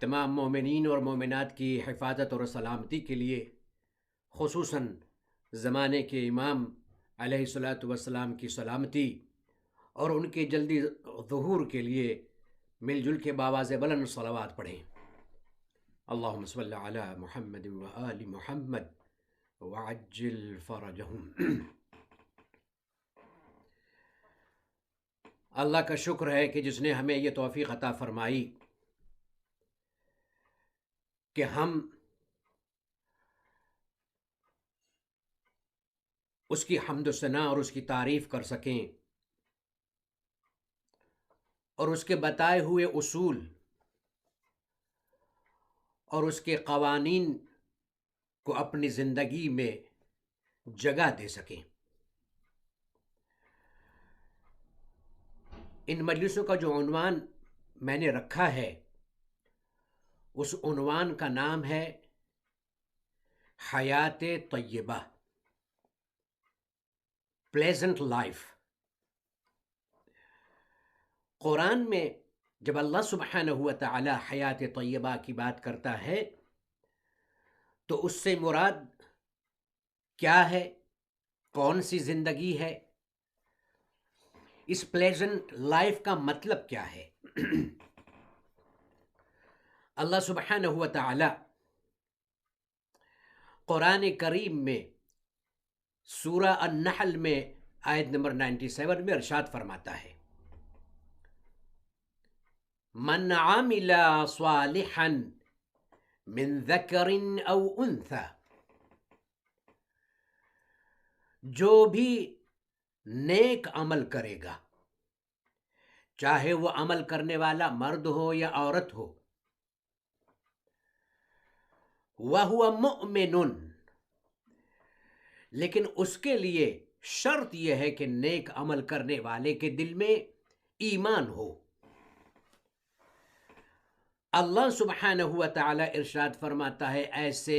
तमाम मोमिनीन और मोमिनात की हिफाजत और सलामती के लिए, खुसूसन ज़माने के इमाम अलैहिस्सलातु वस्सलाम की सलामती और उनके जल्दी ज़ुहूर के लिए मिलजुल के बावाज़ बुलंद सलावात पढ़ें। अल्लाहुम्मा सल्लि अला मुहम्मद व आलि मुहम्मद वअज्जिल फरजहुम। अल्लाह का शुक्र है कि जिसने हमें ये तौफ़ीक़ अता फ़रमाई कि हम उसकी हम्द सना और उसकी तारीफ़ कर सकें और उसके बताए हुए उसूल और उसके क़वानीन को अपनी ज़िंदगी में जगह दे सकें। इन मजलिसों का जो उन्वान मैंने रखा है, उस उन्वान का नाम है हयात तय्यबा, प्लेजेंट लाइफ। कुरान में जब अल्लाह सुब्हानहू व तआला हयात तय्यबा की बात करता है तो उससे मुराद क्या है, कौन सी ज़िंदगी है, इस प्लेजेंट लाइफ का मतलब क्या है? अल्लाह सुब्हानहु व तआला कुरान करीम में सूरा अन-नहल में आयत नंबर 97 में इरशाद फरमाता है, मन आमिला स्वालिहन मिन ज़करिन औ उन्सा, जो भी नेक अमल करेगा, चाहे वो अमल करने वाला मर्द हो या औरत हो, वहुवा मुअमिनुन, लेकिन उसके लिए शर्त यह है कि नेक अमल करने वाले के दिल में ईमान हो। अल्लाह सुब्हानहु व तआला इरशाद फरमाता है, ऐसे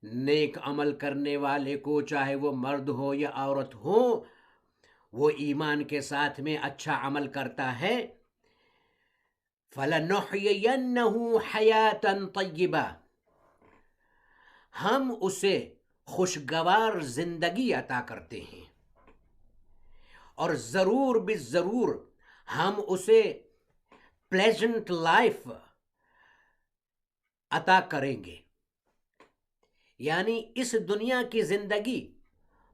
नेक अमल करने वाले को, चाहे वो मर्द हो या औरत हो, वो ईमान के साथ में अच्छा अमल करता है, फलनुहयियन्नहु हयातन तय्यिबा, हम उसे खुशगवार जिंदगी अता करते हैं और ज़रूर बिज़रूर हम उसे प्लेजेंट लाइफ अता करेंगे। यानी इस दुनिया की ज़िंदगी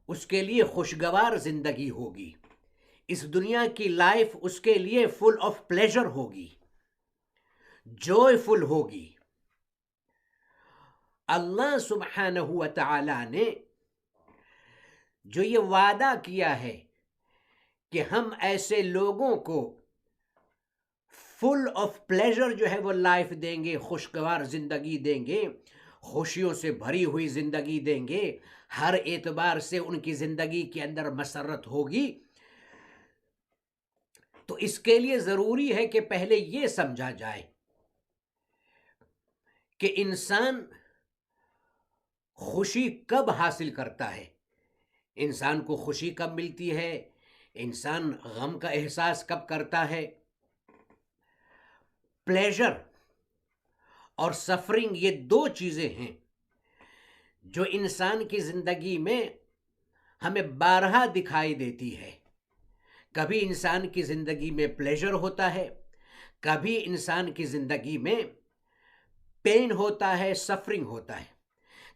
उसके लिए खुशगवार ज़िंदगी होगी, इस दुनिया की लाइफ उसके लिए फुल ऑफ प्लेजर होगी, जॉयफुल होगी। अल्लाह सुब्हानहु व तआला ने जो ये वादा किया है कि हम ऐसे लोगों को फुल ऑफ प्लेजर जो है वो लाइफ देंगे, खुशगवार ज़िंदगी देंगे, खुशियों से भरी हुई ज़िंदगी देंगे, हर एतबार से उनकी ज़िंदगी के अंदर मसरत होगी, तो इसके लिए ज़रूरी है कि पहले ये समझा जाए कि इंसान खुशी कब हासिल करता है, इंसान को खुशी कब मिलती है, इंसान गम का एहसास कब करता है। प्लेजर और सफरिंग ये दो चीज़ें हैं जो इंसान की ज़िंदगी में हमें बारहा दिखाई देती है। कभी इंसान की ज़िंदगी में प्लेजर होता है, कभी इंसान की ज़िंदगी में पेन होता है, सफरिंग होता है,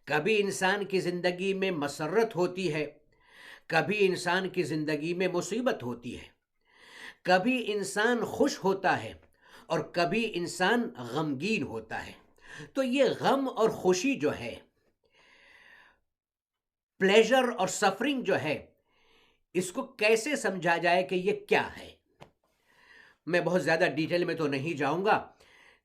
कभी इंसान की ज़िंदगी में मसरत होती है, कभी इंसान की ज़िंदगी में मुसीबत होती है, कभी इंसान खुश होता है और कभी इंसान गमगीन होता है। तो ये गम और खुशी जो है, प्लेजर और सफरिंग जो है, इसको कैसे समझा जाए कि ये क्या है। मैं बहुत ज़्यादा डिटेल में तो नहीं जाऊंगा,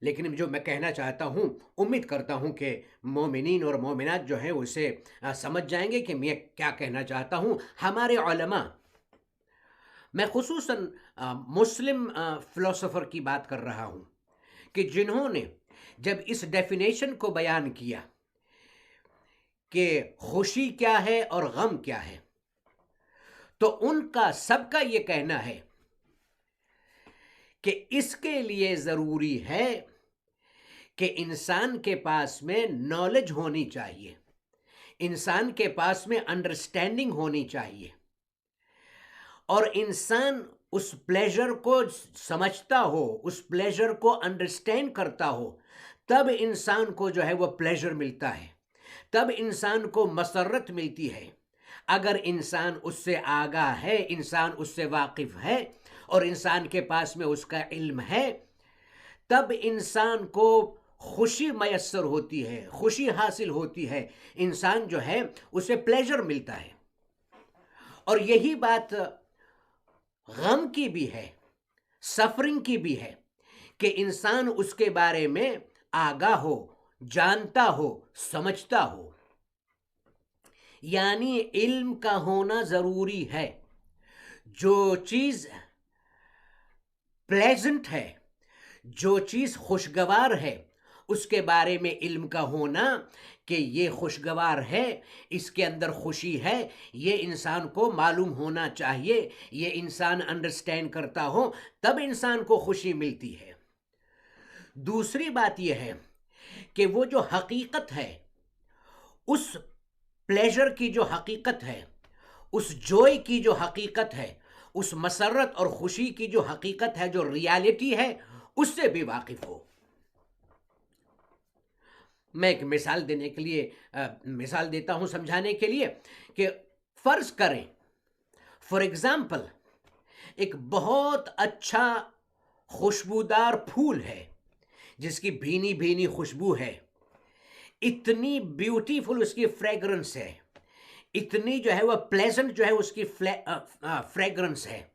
लेकिन जो मैं कहना चाहता हूँ, उम्मीद करता हूँ कि मोमिनीन और मोमिनात जो हैं उसे समझ जाएंगे कि मैं क्या कहना चाहता हूँ। हमारे उलमा, मैं खुसूसन मुस्लिम फ़िलोसोफ़र की बात कर रहा हूँ कि जिन्होंने जब इस डेफिनेशन को बयान किया कि खुशी क्या है और गम क्या है, तो उनका सबका ये कहना है कि इसके लिए ज़रूरी है कि इंसान के पास में नॉलेज होनी चाहिए, इंसान के पास में अंडरस्टैंडिंग होनी चाहिए, और इंसान उस प्लेजर को समझता हो, उस प्लेजर को अंडरस्टैंड करता हो, तब इंसान को जो है वो प्लेजर मिलता है, तब इंसान को मसरत मिलती है। अगर इंसान उससे आगाह है, इंसान उससे वाकिफ़ है और इंसान के पास में उसका इल्म है, तब इंसान को खुशी मयस्सर होती है, खुशी हासिल होती है, इंसान जो है उसे प्लेजर मिलता है। और यही बात गम की भी है, सफरिंग की भी है, कि इंसान उसके बारे में आगाह हो, जानता हो, समझता हो। यानी इल्म का होना ज़रूरी है। जो चीज़ प्लेजेंट है, जो चीज़ खुशगवार है, उसके बारे में इल्म का होना कि ये खुशगवार है, इसके अंदर खुशी है, ये इंसान को मालूम होना चाहिए, ये इंसान अंडरस्टैंड करता हो, तब इंसान को खुशी मिलती है। दूसरी बात यह है कि वो जो हकीकत है, उस प्लेजर की जो हकीकत है, उस जॉय की जो हकीकत है, उस मसरत और खुशी की जो हकीकत है, जो रियलिटी है, उससे भी वाकिफ हो। मैं एक मिसाल देने के लिए मिसाल देता हूं समझाने के लिए कि फर्ज करें, फॉर एग्जाम्पल, एक बहुत अच्छा खुशबूदार फूल है जिसकी भीनी भीनी खुशबू है, इतनी ब्यूटीफुल उसकी फ्रेग्रेंस है, इतनी जो है वह प्लेजेंट जो है उसकी फ्रेग्रेंस है।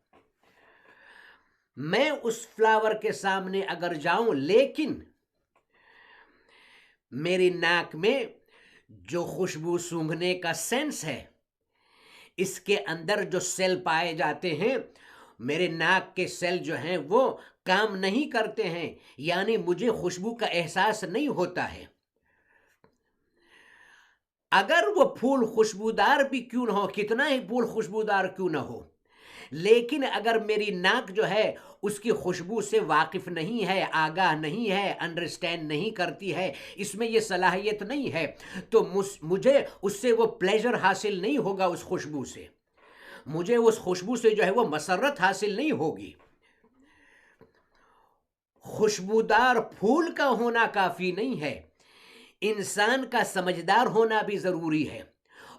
मैं उस फ्लावर के सामने अगर जाऊं, लेकिन मेरी नाक में जो खुशबू सूंघने का सेंस है, इसके अंदर जो सेल पाए जाते हैं, मेरे नाक के सेल जो हैं वो काम नहीं करते हैं, यानी मुझे खुशबू का एहसास नहीं होता है। अगर वो फूल खुशबूदार भी क्यों ना हो, कितना ही फूल खुशबूदार क्यों ना हो, लेकिन अगर मेरी नाक जो है उसकी खुशबू से वाकिफ नहीं है, आगाह नहीं है, अंडरस्टैंड नहीं करती है, इसमें ये सलाहियत नहीं है, तो मुझे उससे वो प्लेजर हासिल नहीं होगा। उस खुशबू से मुझे उस खुशबू से जो है वो मसरत हासिल नहीं होगी। खुशबूदार फूल का होना काफी नहीं है, इंसान का समझदार होना भी जरूरी है।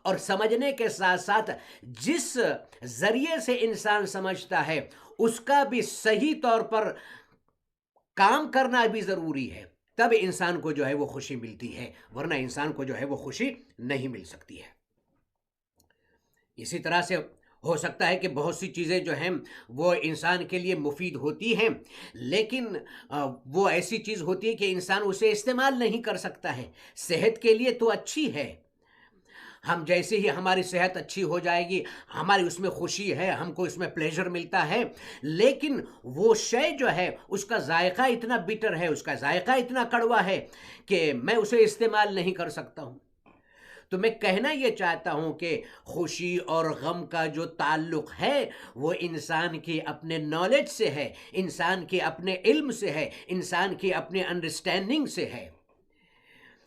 और समझने के साथ साथ जिस जरिए से इंसान समझता है उसका भी सही तौर पर काम करना भी जरूरी है, तब इंसान को जो है वो खुशी मिलती है, वरना इंसान को जो है वो खुशी नहीं मिल सकती है। इसी तरह से हो सकता है कि बहुत सी चीज़ें जो हैं वो इंसान के लिए मुफीद होती हैं, लेकिन वो ऐसी चीज़ होती है कि इंसान उसे इस्तेमाल नहीं कर सकता है। सेहत के लिए तो अच्छी है, हम जैसे ही हमारी सेहत अच्छी हो जाएगी, हमारी उसमें खुशी है, हमको इसमें प्लेजर मिलता है, लेकिन वो शय जो है उसका जायका इतना बिटर है, उसका जायका इतना कड़वा है कि मैं उसे इस्तेमाल नहीं कर सकता हूँ। तो मैं कहना ये चाहता हूँ कि खुशी और गम का जो ताल्लुक़ है वो इंसान के अपने नॉलेज से है, इंसान के अपने इल्म से है, इंसान के अपने अंडरस्टैंडिंग से है।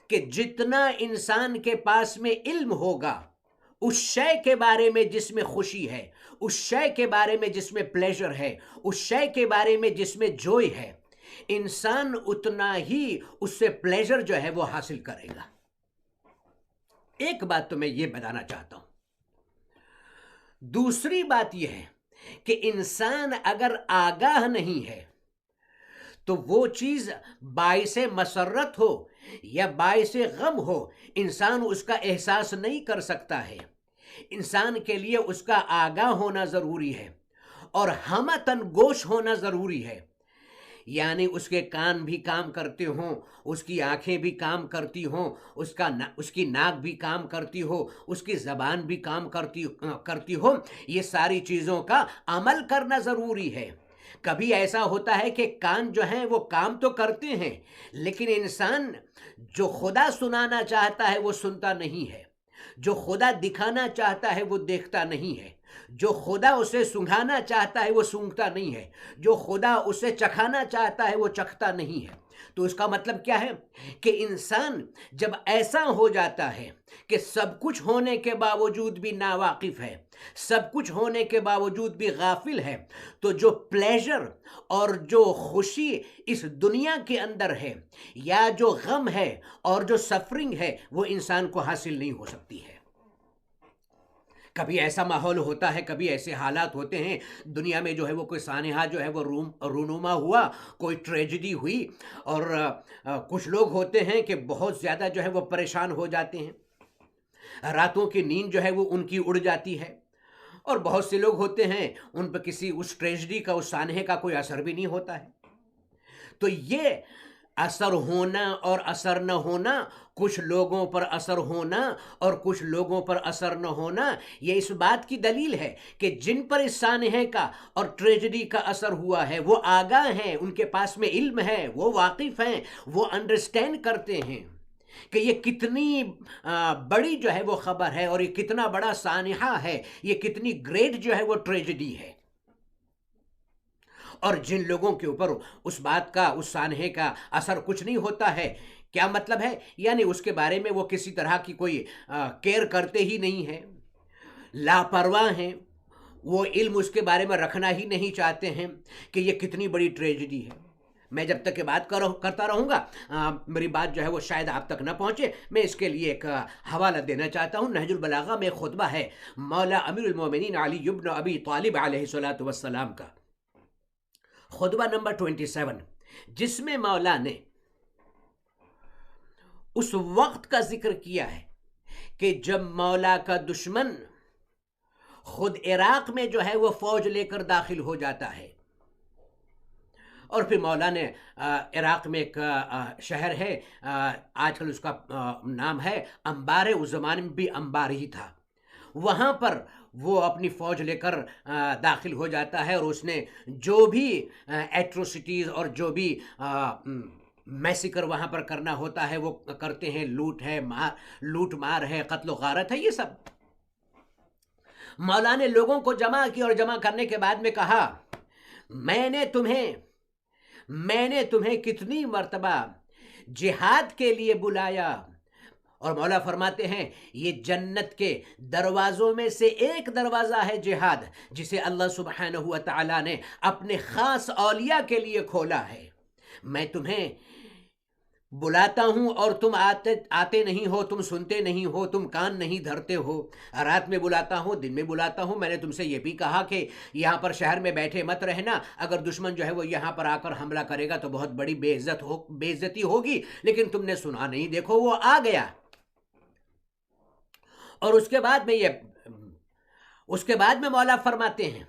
कि जितना इंसान के पास में इल्म होगा उस शय के बारे में जिसमें खुशी है, उस शय के बारे में जिसमें प्लेजर है, उस शय के बारे में जिसमें जॉय है, इंसान उतना ही उससे प्लेजर जो है वो हासिल करेगा। एक बात तो मैं ये बताना चाहता हूं। दूसरी बात यह है कि इंसान अगर आगाह नहीं है तो वो चीज बाइसे मसरत हो या बाइसे गम हो, इंसान उसका एहसास नहीं कर सकता है। इंसान के लिए उसका आगाह होना जरूरी है और हमतन गोश होना जरूरी है, यानी उसके कान भी काम करते हों, उसकी आंखें भी काम करती हों, उसकी नाक भी काम करती हो, उसकी ज़बान भी काम करती हो। ये सारी चीज़ों का अमल करना ज़रूरी है। कभी ऐसा होता है कि कान जो हैं वो काम तो करते हैं, लेकिन इंसान जो खुदा सुनाना चाहता है वो सुनता नहीं है, जो खुदा दिखाना चाहता है वो देखता नहीं है, जो खुदा उसे सूंघाना चाहता है वो सूंघता नहीं है, जो खुदा उसे चखाना चाहता है वो चखता नहीं है। तो इसका मतलब क्या है कि इंसान जब ऐसा हो जाता है कि सब कुछ होने के बावजूद भी नावाकिफ है, सब कुछ होने के बावजूद भी गाफिल है, तो जो प्लेजर और जो खुशी इस दुनिया के अंदर है या जो गम है और जो सफरिंग है वो इंसान को हासिल नहीं हो सकती है। कभी ऐसा माहौल होता है, कभी ऐसे हालात होते हैं दुनिया में जो है वो कोई सानेहा जो है वो रूनुमा हुआ, कोई ट्रेजिडी हुई और कुछ लोग होते हैं कि बहुत ज़्यादा जो है वो परेशान हो जाते हैं, रातों की नींद जो है वो उनकी उड़ जाती है, और बहुत से लोग होते हैं उन पर किसी उस ट्रेजिडी का, उस सानहे का कोई असर भी नहीं होता है। तो ये असर होना और असर न होना, कुछ लोगों पर असर होना और कुछ लोगों पर असर न होना, ये इस बात की दलील है कि जिन पर इस सानहे का और ट्रेजेडी का असर हुआ है वो आगाह हैं, उनके पास में इल्म है, वो वाकिफ हैं, वो अंडरस्टैंड करते हैं कि ये कितनी बड़ी जो है वो खबर है और ये कितना बड़ा सानहा है, ये कितनी ग्रेट जो है वो ट्रेजेडी है। और जिन लोगों के ऊपर उस बात का, उस सानहे का असर कुछ नहीं होता है, क्या मतलब है, यानी उसके बारे में वो किसी तरह की कोई केयर करते ही नहीं है, लापरवाह हैं, वो इल्म उसके बारे में रखना ही नहीं चाहते हैं कि ये कितनी बड़ी ट्रेजिडी है। मैं जब तक ये बात करता रहूँगा मेरी बात जो है वो शायद आप तक ना पहुँचे। मैं इसके लिए एक हवाला देना चाहता हूँ। नहजुल बलागा में खुतबा है मौला अमीरुल मोमिनीन अली इब्न अबी तालिब अलैहिस्सलातु वस्सलाम का, खुतबा नंबर 27, जिसमें मौला ने उस वक्त का जिक्र किया है कि जब मौला का दुश्मन खुद इराक में जो है वो फौज लेकर दाखिल हो जाता है। और फिर मौला ने इराक में एक शहर है, आजकल उसका नाम है अंबार, उस ज़माने में भी अंबार ही था। वहाँ पर वो अपनी फ़ौज लेकर दाखिल हो जाता है और उसने जो भी एट्रोसिटीज़ और जो भी मैसिकर वहाँ पर करना होता है वो करते हैं। लूट मार है, कत्ल गारत है, ये सब। मौला ने लोगों को जमा किया और जमा करने के बाद में कहा, मैंने तुम्हें कितनी मर्तबा जिहाद के लिए बुलाया। और मौला फरमाते हैं ये जन्नत के दरवाज़ों में से एक दरवाज़ा है जिहाद, जिसे अल्लाह सुब्हानहू व तआला ने अपने ख़ास औलिया के लिए खोला है। मैं तुम्हें बुलाता हूँ और तुम आते नहीं हो, तुम सुनते नहीं हो, तुम कान नहीं धरते हो। रात में बुलाता हूँ, दिन में बुलाता हूँ। मैंने तुमसे ये भी कहा कि यहाँ पर शहर में बैठे मत रहना, अगर दुश्मन जो है वो यहाँ पर आकर हमला करेगा तो बहुत बड़ी बेइज्जती होगी, लेकिन तुमने सुना नहीं। देखो वो आ गया। और उसके बाद में मौला फरमाते हैं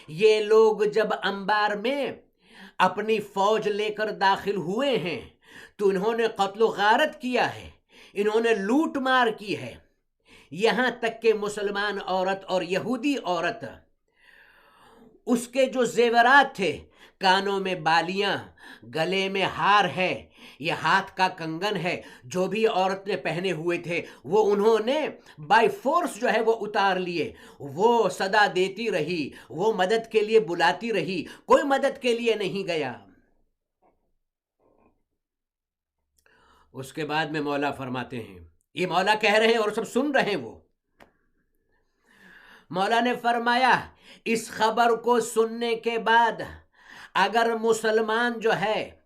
ये लोग जब अंबार में अपनी फौज लेकर दाखिल हुए हैं तो इन्होंने कत्ल गारत किया है, इन्होंने लूट मार की है। यहाँ तक कि मुसलमान औरत और यहूदी औरत, उसके जो जेवरात थे, कानों में बालियां, गले में हार है, ये हाथ का कंगन है, जो भी औरत ने पहने हुए थे वो उन्होंने बाय फोर्स जो है वो उतार लिए। वो सदा देती रही, वो मदद के लिए बुलाती रही, कोई मदद के लिए नहीं गया। उसके बाद में मौला फरमाते हैं, ये मौला कह रहे हैं और सब सुन रहे हैं। वो मौला ने फरमाया इस खबर को सुनने के बाद अगर मुसलमान जो है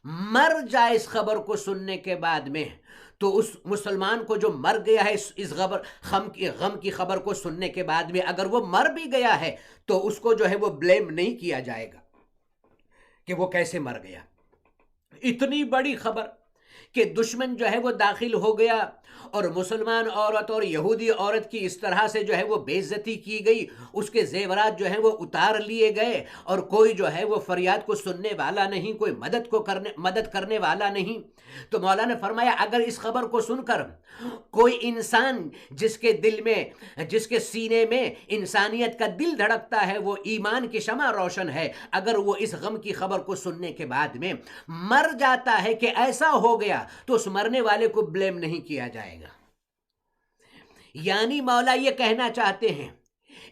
मर जाए, इस खबर को सुनने के बाद में, तो उस मुसलमान को जो मर गया है इस गम की खबर को सुनने के बाद में, अगर वो मर भी गया है तो उसको जो है वो ब्लेम नहीं किया जाएगा कि वो कैसे मर गया। इतनी बड़ी खबर कि दुश्मन जो है वो दाखिल हो गया और मुसलमान औरत और यहूदी औरत की इस तरह से जो है वो बेइज्जती की गई, उसके जेवरात जो है वो उतार लिए गए और कोई जो है वो फरियाद को सुनने वाला नहीं, कोई मदद करने वाला नहीं। तो मौला ने फरमाया अगर इस खबर को सुनकर कोई इंसान जिसके दिल में, जिसके सीने में इंसानियत का दिल धड़कता है, वो ईमान की शमा रोशन है, अगर वो इस गम की खबर को सुनने के बाद में मर जाता है कि ऐसा हो गया, तो उस मरने वाले को ब्लेम नहीं किया जाएगा। यानी मौला ये कहना चाहते हैं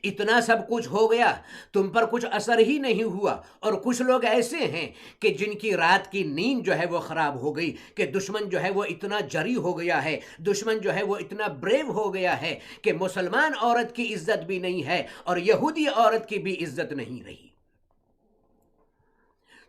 इतना सब कुछ हो गया, तुम पर कुछ असर ही नहीं हुआ। और कुछ लोग ऐसे हैं कि जिनकी रात की नींद जो है वो खराब हो गई कि दुश्मन जो है वो इतना जरी हो गया है, दुश्मन जो है वो इतना ब्रेव हो गया है कि मुसलमान औरत की इज्जत भी नहीं है और यहूदी औरत की भी इज्जत नहीं रही।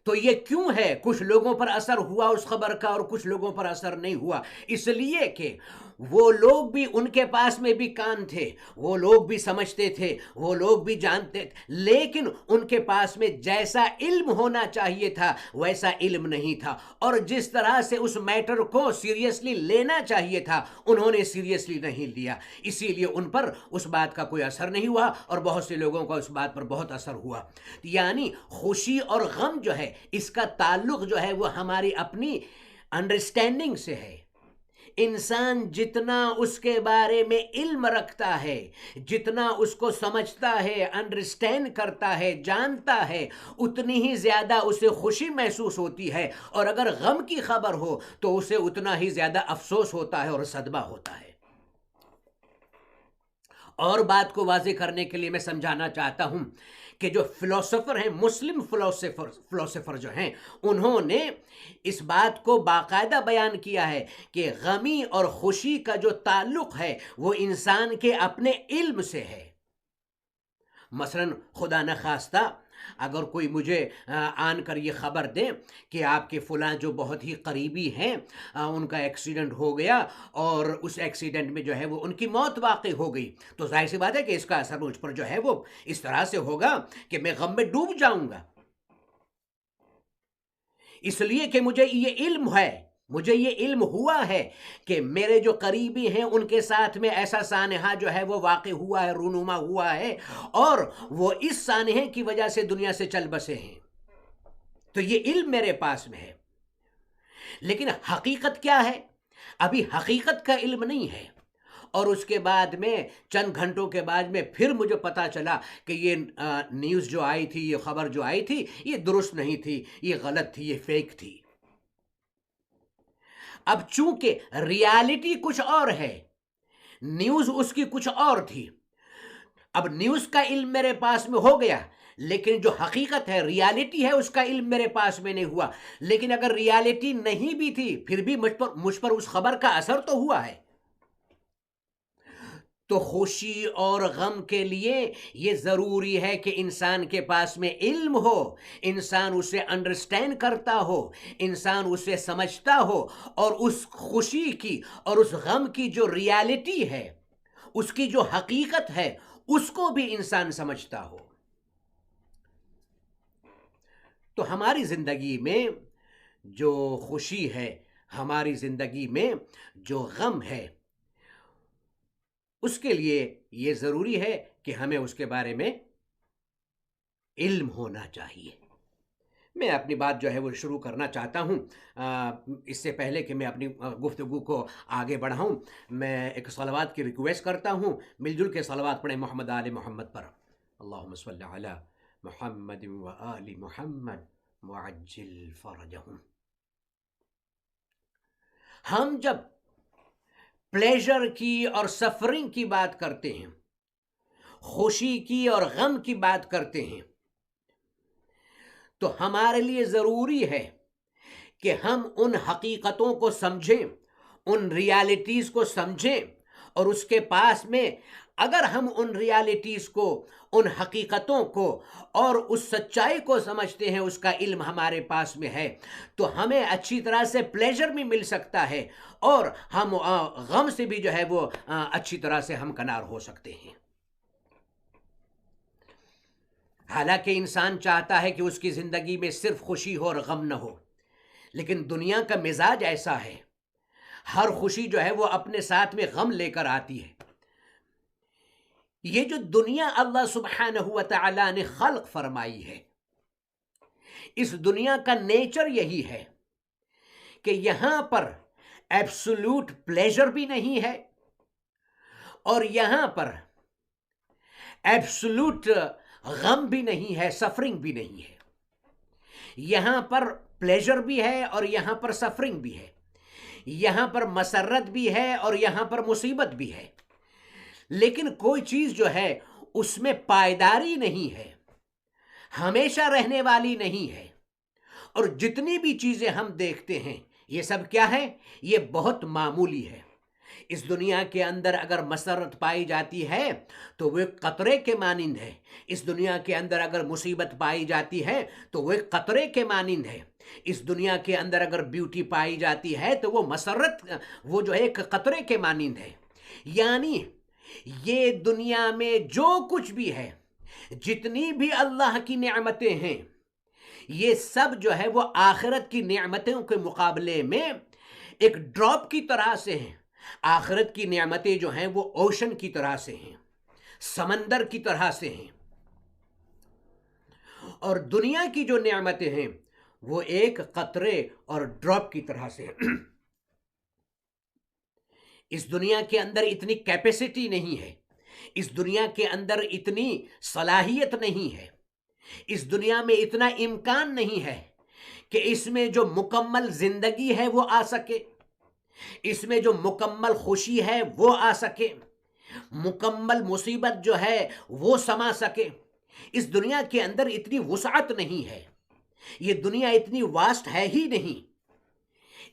तो ये क्यों है? कुछ लोगों पर असर हुआ उस खबर का और कुछ लोगों पर असर नहीं हुआ, इसलिए कि वो लोग भी, उनके पास में भी कान थे, वो लोग भी समझते थे, वो लोग भी जानते थे, लेकिन उनके पास में जैसा इल्म होना चाहिए था वैसा इल्म नहीं था। और जिस तरह से उस मैटर को सीरियसली लेना चाहिए था उन्होंने सीरियसली नहीं लिया, इसीलिए उन पर उस बात का कोई असर नहीं हुआ और बहुत से लोगों का उस बात पर बहुत असर हुआ। यानी खुशी और गम जो है इसका ताल्लुक जो है वो हमारी अपनी अंडरस्टैंडिंग से है। इंसान जितना उसके बारे में इल्म रखता है, जितना उसको समझता है, अंडरस्टैंड करता है, जानता है, उतनी ही ज़्यादा उसे खुशी महसूस होती है। और अगर गम की खबर हो तो उसे उतना ही ज़्यादा अफसोस होता है और सदमा होता है। और बात को वाज़े करने के लिए मैं समझाना चाहता हूँ कि जो फिलोसोफर हैं, मुस्लिम फिलोसोफर जो हैं, उन्होंने इस बात को बाकायदा बयान किया है कि गमी और खुशी का जो ताल्लुक़ है वो इंसान के अपने इल्म से है। मसलन खुदा न खास्ता अगर कोई मुझे आन कर ये ख़बर दे कि आपके फ़लाँ जो बहुत ही करीबी हैं उनका एक्सीडेंट हो गया और उस एक्सीडेंट में जो है वो उनकी मौत वाक़ई हो गई, तो जाहिर सी बात है कि इसका असर मुझ पर जो है वो इस तरह से होगा कि मैं गम में डूब जाऊंगा। इसलिए कि मुझे ये इल्म हुआ है कि मेरे जो करीबी हैं उनके साथ में ऐसा सानहा जो है वो वाक़ई हुआ है, रूनुमा हुआ है, और वो इस सानहे की वजह से दुनिया से चल बसे हैं। तो ये इल्म मेरे पास में है। लेकिन हकीकत क्या है? अभी हकीकत का इल्म नहीं है। और उसके बाद में चंद घंटों के बाद में फिर मुझे पता चला कि ये न्यूज़ जो आई थी, ये खबर जो आई थी, ये दुरुस्त नहीं थी, ये गलत थी, ये फेक थी। अब चूंकि रियलिटी कुछ और है, न्यूज़ उसकी कुछ और थी। अब न्यूज़ का इल्म मेरे पास में हो गया, लेकिन जो हकीकत है, रियलिटी है, उसका इल्म मेरे पास में नहीं हुआ। लेकिन अगर रियलिटी नहीं भी थी फिर भी मुझ पर उस खबर का असर तो हुआ है। तो खुशी और गम के लिए ये ज़रूरी है कि इंसान के पास में इल्म हो, इंसान उसे अंडरस्टैंड करता हो, इंसान उसे समझता हो, और उस खुशी की और उस गम की जो रियलिटी है, उसकी जो हकीकत है, उसको भी इंसान समझता हो। तो हमारी ज़िंदगी में जो खुशी है, हमारी ज़िंदगी में जो गम है, उसके लिए ये ज़रूरी है कि हमें उसके बारे में इल्म होना चाहिए। मैं अपनी बात जो है वो शुरू करना चाहता हूँ। इससे पहले कि मैं अपनी गुफ्तगू को आगे बढ़ाऊँ, मैं एक सलावत की रिक्वेस्ट करता हूँ। मिलजुल के सलावत पढ़ें मोहम्मद आले मोहम्मद पर। अल्लाहुम्मा सल्ली अला मुहम्मद व आलि मुहम्मद मुअज्जिल फरजहुम। हम जब प्लेजर की और सफरिंग की बात करते हैं, खुशी की और गम की बात करते हैं, तो हमारे लिए ज़रूरी है कि हम उन हकीकतों को समझें, उन रियलिटीज़ को समझें, और उसके पास में अगर हम उन रियलिटीज़ को, उन हकीकतों को और उस सच्चाई को समझते हैं, उसका इल्म हमारे पास में है, तो हमें अच्छी तरह से प्लेजर भी मिल सकता है, और हम गम से भी जो है वो अच्छी तरह से हम कनार हो सकते हैं। हालांकि इंसान चाहता है कि उसकी ज़िंदगी में सिर्फ खुशी हो और गम न हो, लेकिन दुनिया का मिजाज ऐसा है, हर खुशी जो है वो अपने साथ में गम लेकर आती है। ये जो दुनिया अल्लाह सुब्हानहू व तआला ने खल्क फरमाई है, इस दुनिया का नेचर यही है कि यहां पर एब्सोल्यूट प्लेजर भी नहीं है और यहां पर एब्सोल्यूट गम भी नहीं है, सफरिंग भी नहीं है। यहां पर प्लेजर भी है और यहां पर सफरिंग भी है, यहां पर मसरत भी है और यहां पर मुसीबत भी है। लेकिन कोई चीज जो है उसमें पायदारी नहीं है, हमेशा रहने वाली नहीं है। और जितनी भी चीजें हम देखते हैं ये सब क्या है? ये बहुत मामूली है। इस दुनिया के अंदर अगर मसरत पाई जाती है तो वो कतरे के मानिंद है। इस दुनिया के अंदर अगर मुसीबत पाई जाती है तो वो कतरे के मानिंद है। इस दुनिया के अंदर अगर ब्यूटी पाई जाती है तो वो मसरत, वो जो है एक कतरे के मानिंद है। यानी ये दुनिया में जो कुछ भी है, जितनी भी अल्लाह की नेमतें हैं, ये सब जो है वो आखिरत की नेमतों के मुकाबले में एक ड्रॉप की तरह से हैं। आखिरत की नेमतें जो हैं वो ओशन की तरह से हैं, समंदर की तरह से हैं, और दुनिया की जो नेमतें हैं वो एक कतरे और ड्रॉप की तरह से हैं। इस दुनिया के अंदर इतनी कैपेसिटी नहीं है, इस दुनिया के अंदर इतनी सलाहियत नहीं है, इस दुनिया में इतना इम्कान नहीं है कि इसमें जो मुकम्मल जिंदगी है वो आ सके, इसमें जो मुकम्मल खुशी है वो आ सके, मुकम्मल मुसीबत जो है वो समा सके। इस दुनिया के अंदर इतनी वुसअत नहीं है, ये दुनिया इतनी वास्ट है ही नहीं।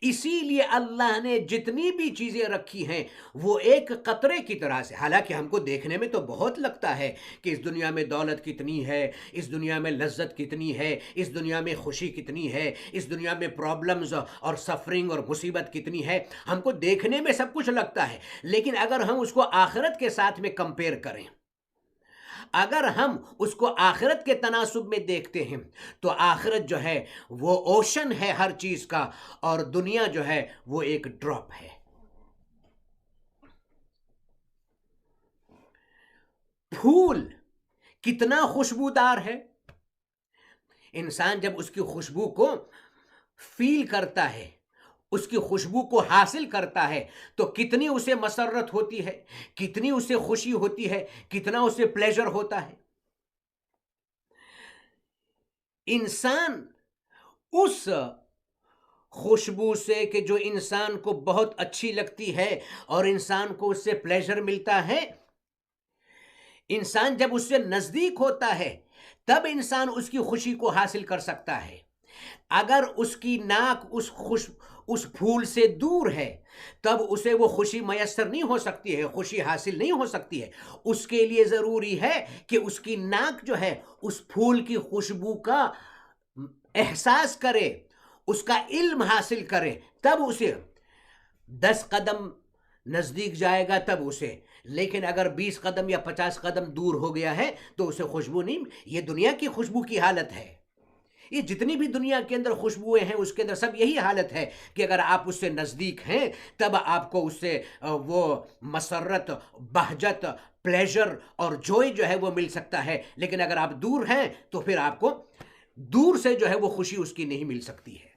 इसीलिए अल्लाह ने जितनी भी चीज़ें रखी हैं वो एक कतरे की तरह से, हालांकि हमको देखने में तो बहुत लगता है कि इस दुनिया में दौलत कितनी है, इस दुनिया में लज्जत कितनी है, इस दुनिया में खुशी कितनी है, इस दुनिया में प्रॉब्लम्स और सफरिंग और मुसीबत कितनी है, हमको देखने में सब कुछ लगता है। लेकिन अगर हम उसको आखिरत के साथ में कंपेयर करें, अगर हम उसको आखिरत के तनासुब में देखते हैं, तो आखिरत जो है वो ओशन है हर चीज का, और दुनिया जो है वो एक ड्रॉप है। फूल कितना खुशबूदार है, इंसान जब उसकी खुशबू को फील करता है, उसकी खुशबू को हासिल करता है, तो कितनी उसे मसरत होती है, कितनी उसे खुशी होती है, कितना उसे प्लेजर होता है। इंसान उस खुशबू से कि जो इंसान को बहुत अच्छी लगती है और इंसान को उससे प्लेजर मिलता है, इंसान जब उससे नजदीक होता है तब इंसान उसकी खुशी को हासिल कर सकता है। अगर उसकी नाक उस फूल से दूर है तब उसे वो खुशी मयसर नहीं हो सकती है, खुशी हासिल नहीं हो सकती है। उसके लिए ज़रूरी है कि उसकी नाक जो है उस फूल की खुशबू का एहसास करे, उसका इल्म हासिल करे, तब उसे 10 कदम नज़दीक जाएगा तब उसे। लेकिन अगर 20 कदम या 50 कदम दूर हो गया है तो उसे खुशबू नहीं। ये दुनिया की खुशबू की हालत है, ये जितनी भी दुनिया के अंदर खुशबुएं हैं उसके अंदर सब यही हालत है कि अगर आप उससे नज़दीक हैं तब आपको उससे वो मसरत, बहजत, प्लेजर और जॉय जो है वो मिल सकता है। लेकिन अगर आप दूर हैं तो फिर आपको दूर से जो है वो खुशी उसकी नहीं मिल सकती है।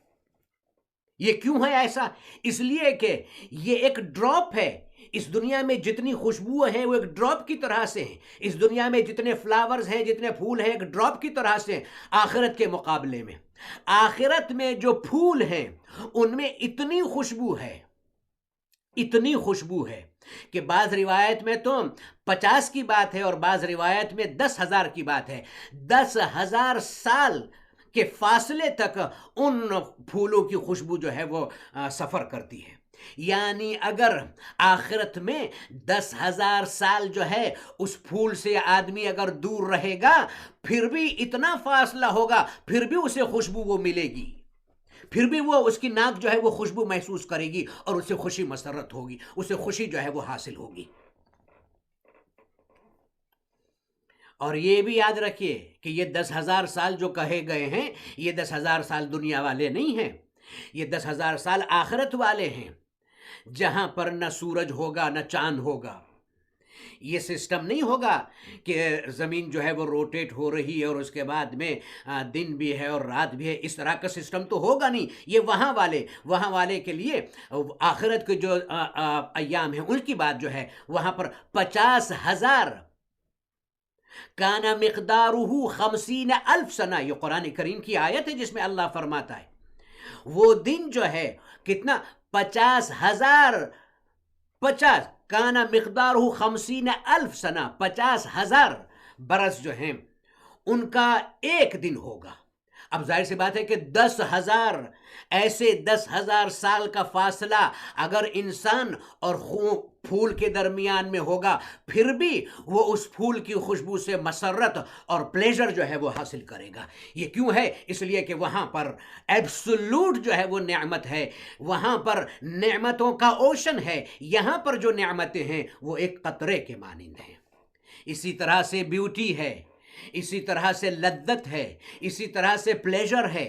ये क्यों है ऐसा? इसलिए कि ये एक ड्रॉप है। इस दुनिया में जितनी खुशबुएं हैं वो एक ड्रॉप की तरह से हैं। इस दुनिया में जितने फ्लावर्स हैं, जितने फूल हैं, एक ड्रॉप की तरह से हैं। आखिरत के मुकाबले में, आखिरत में जो फूल हैं उनमें इतनी खुशबू है, इतनी खुशबू है कि बाज़ रिवायत में तो 50 की बात है और बाज़ रिवायत में 10,000 की बात है। 10,000 साल के फासले तक उन फूलों की खुशबू जो है वो सफ़र करती है। यानी अगर आखिरत में 10,000 साल जो है उस फूल से आदमी अगर दूर रहेगा, फिर भी इतना फासला होगा, फिर भी उसे खुशबू वो मिलेगी, फिर भी वो उसकी नाक जो है वो खुशबू महसूस करेगी और उसे खुशी मसरत होगी, उसे खुशी जो है वो हासिल होगी। और ये भी याद रखिए कि ये 10,000 साल जो कहे गए हैं, ये 10,000 साल दुनिया वाले नहीं हैं, ये 10,000 साल आखिरत वाले हैं, जहां पर न सूरज होगा न चांद होगा। ये सिस्टम नहीं होगा कि ज़मीन जो है वो रोटेट हो रही है और उसके बाद में दिन भी है और रात भी है, इस तरह का सिस्टम तो होगा नहीं। ये वहाँ वाले के लिए आखिरत के जो अय्याम हैं उनकी बात जो है, वहाँ पर 50,000 काना मिक़दारुहु 50,000 सना, ये कुरान करीम की आयत है जिसमें अल्लाह फरमाता है वो दिन जो है कितना, 50,000, 50 काना मिक़दारुहु 50,000 सना, 50,000 बरस जो हैं उनका एक दिन होगा। अब जाहिर सी बात है कि 10,000 ऐसे 10,000 साल का फासला अगर इंसान और फूल के दरमियान में होगा, फिर भी वो उस फूल की खुशबू से मसरत और प्लेजर जो है वो हासिल करेगा। ये क्यों है? इसलिए कि वहाँ पर एब्सोल्यूट जो है वो नेमत है, वहाँ पर नेमतों का ओशन है। यहाँ पर जो नेमतें हैं वो एक कतरे के मानिंद हैं। इसी तरह से ब्यूटी है, इसी तरह से लद्दत है, इसी तरह से प्लेजर है।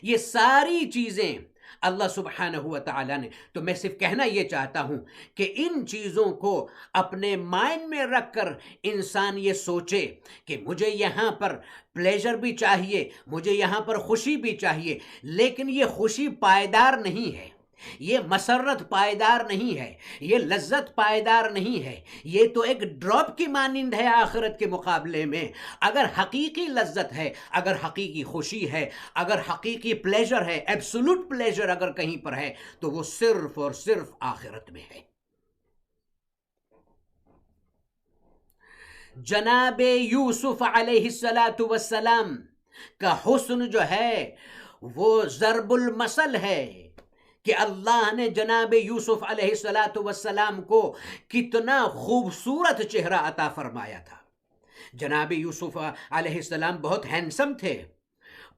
ये सारी चीज़ें अल्लाह सुब्हानहू व तआला ने, तो मैं सिर्फ कहना ये चाहता हूँ कि इन चीज़ों को अपने माइंड में रख कर इंसान ये सोचे कि मुझे यहाँ पर प्लेजर भी चाहिए, मुझे यहाँ पर खुशी भी चाहिए, लेकिन ये खुशी पायदार नहीं है, ये मसरत पायदार नहीं है, ये लज्जत पायदार नहीं है। ये तो एक ड्रॉप की मानिंद है आखिरत के मुकाबले में। अगर हकीकी लज्जत है, अगर हकीकी खुशी है, अगर हकीकी प्लेजर है, एब्सोल्यूट प्लेजर अगर कहीं पर है, तो वो सिर्फ और सिर्फ आखिरत में है। जनाबे यूसुफ अलैहिस्सलातु वस्सलाम का हुस्न जो है वो ज़रबुल मसल है कि अल्लाह ने जनाब यूसुफ अलैहिस्सलातु वस्सलाम को कितना खूबसूरत चेहरा अता फरमाया था। जनाब यूसुफ अलैहिस्सलाम बहुत हैंडसम थे।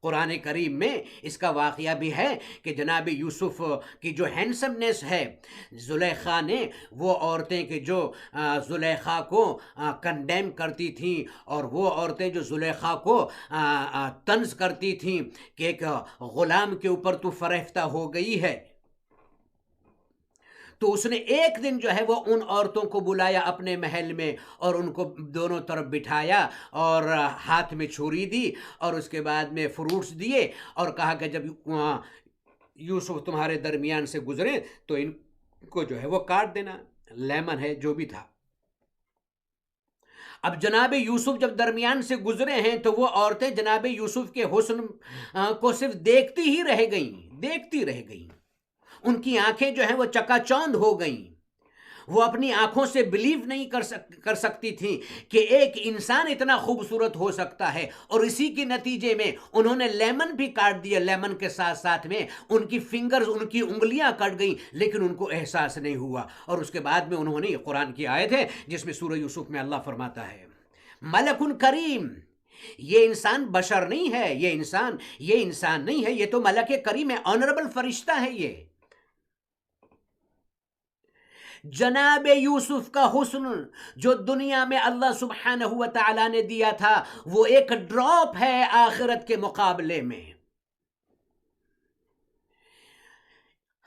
कुरान करीम में इसका वाक़या भी है कि जनाब यूसुफ की जो हैंडसमनेस है, ज़ुलेखा ने वो औरतें कि जो ज़ुलेखा को कंडेम करती थीं और वो औरतें जो ज़ुलेखा को तंज करती थीं कि एक ग़ुलाम के ऊपर तू फ़रेफ्ता हो गई है, तो उसने एक दिन जो है वो उन औरतों को बुलाया अपने महल में और उनको दोनों तरफ बिठाया और हाथ में छुरी दी और उसके बाद में फ्रूट्स दिए और कहा कि जब यूसुफ तुम्हारे दरमियान से गुजरे तो इनको जो है वो काट देना, लेमन है जो भी था। अब जनाब यूसुफ जब दरमियान से गुजरे हैं तो वो औरतें जनाब यूसुफ के हुस्न को सिर्फ देखती ही रह गईं, देखती रह गईं। उनकी आंखें जो हैं वो चकाचौंध हो गईं। वो अपनी आंखों से बिलीव नहीं कर सकती थी कि एक इंसान इतना खूबसूरत हो सकता है, और इसी के नतीजे में उन्होंने लेमन भी काट दिया। लेमन के साथ साथ में उनकी फिंगर्स, उनकी उंगलियां कट गई, लेकिन उनको एहसास नहीं हुआ। और उसके बाद में उन्होंने कुरान की आयत है जिसमें सूरह यूसुफ में अल्लाह फरमाता है, मलकुन करीम, ये इंसान बशर नहीं है, ये इंसान नहीं है, ये तो मलक करीम है, ऑनरेबल फरिश्ता है। ये जनाब यूसुफ का हुस्न जो दुनिया में अल्लाह सुब्हानहू व तआला ने दिया था वो एक ड्रॉप है आखिरत के मुकाबले में।